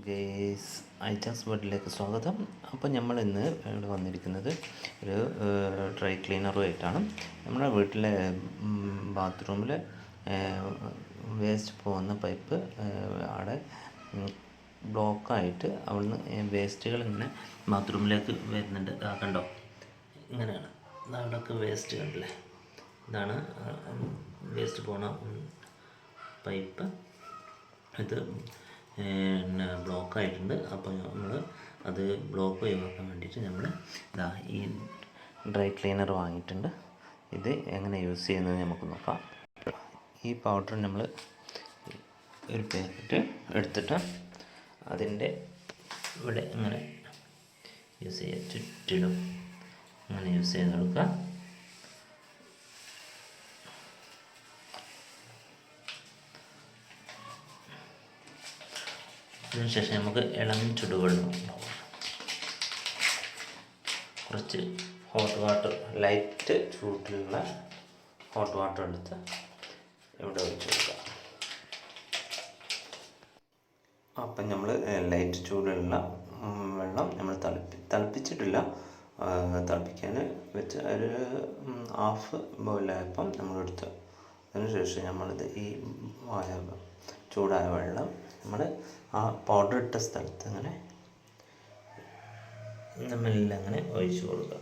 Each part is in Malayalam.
ഗേസ് ഐറ്റാസ് വേൾഡിലേക്ക് സ്വാഗതം. അപ്പോൾ നമ്മൾ ഇന്ന് ഇവിടെ വന്നിരിക്കുന്നത് ഒരു ഡ്രൈ ക്ലീനറുമായിട്ടാണ്. നമ്മുടെ വീട്ടിലെ ബാത്റൂമിൽ വേസ്റ്റ് പോകുന്ന പൈപ്പ് അവിടെ ബ്ലോക്കായിട്ട് അവിടുന്ന് വേസ്റ്റുകൾ ഇങ്ങനെ ബാത്റൂമിലേക്ക് വരുന്നുണ്ട്. കണ്ടോ, ഇങ്ങനെയാണ്. അവിടെയൊക്കെ വേസ്റ്റ് കണ്ടില്ലേ, ഇതാണ് വേസ്റ്റ് പോണ പൈപ്പ്. ഇത് ബ്ലോക്കായിട്ടുണ്ട്. അപ്പോൾ നമ്മൾ അത് ബ്ലോക്ക് ഒഴിവാക്കാൻ വേണ്ടിയിട്ട് നമ്മൾ ഈ ഡ്രൈ ക്ലീനർ വാങ്ങിയിട്ടുണ്ട്. ഇത് എങ്ങനെ യൂസ് ചെയ്യുന്നത് നമുക്ക് നോക്കാം. ഈ പൗഡർ നമ്മൾ ഒരു പാക്കറ്റ് എടുത്തിട്ട് അതിൻ്റെ ഇവിടെ ഇങ്ങനെ യൂസ് ചെയ്യുക, ചുറ്റിലും ഇങ്ങനെ യൂസ് ചെയ്ത് കൊടുക്കുക. അതിനുശേഷം നമുക്ക് ഇളം ചുടുവെള്ളം, കുറച്ച് ഹോട്ട് വാട്ടർ, ലൈറ്റ് ചൂടിലുള്ള ഹോട്ട് വാട്ടർ എടുത്ത് ഇവിടെ ഒഴിച്ച് കൊടുക്കുക. അപ്പം നമ്മൾ ലൈറ്റ് ചൂടുള്ള വെള്ളം നമ്മൾ തിളപ്പിച്ചിട്ടില്ല, തിളപ്പിക്കാൻ വെച്ച് ഒരു ഹാഫ് ബോയിലായപ്പം നമ്മളെടുത്ത് അതിനുശേഷം നമ്മളിത് ഈ ചൂടായ വെള്ളം നമ്മൾ ആ പൗഡർ ഇട്ട സ്ഥലത്ത് അങ്ങനെ നമ്മളെല്ലാം അങ്ങനെ ഒഴിച്ചു കൊടുക്കുക.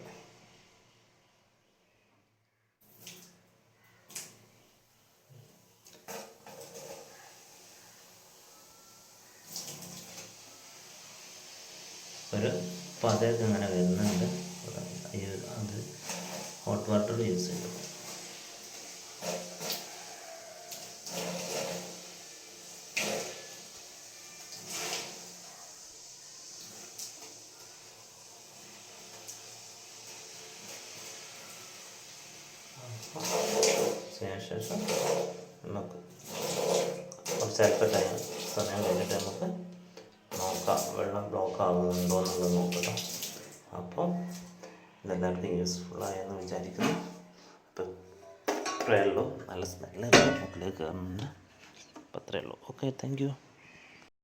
ഒരു പതയൊക്കെ അങ്ങനെ വരുന്നുണ്ട്. അത് ഹോട്ട് വാട്ടർ യൂസ് ചെയ്യും. ശേഷം നമുക്ക് കുറച്ച് സമയം കഴിഞ്ഞിട്ട് നമുക്ക് നോക്കാം വെള്ളം ബ്ലോക്ക് ആകുന്നുണ്ടോ എന്നുള്ളത് നോക്കാം. അപ്പോൾ ഇതെല്ലാവർക്കും യൂസ്ഫുള്ളായെന്ന് വിചാരിക്കുന്നു. അപ്പോൾ ഇത്രയേ ഉള്ളൂ. നല്ല സ്മെല്ല് മുകളിലേക്ക് കയറുന്നുണ്ട്. അപ്പോൾ അത്രയേ ഉള്ളൂ. Okay, thank you.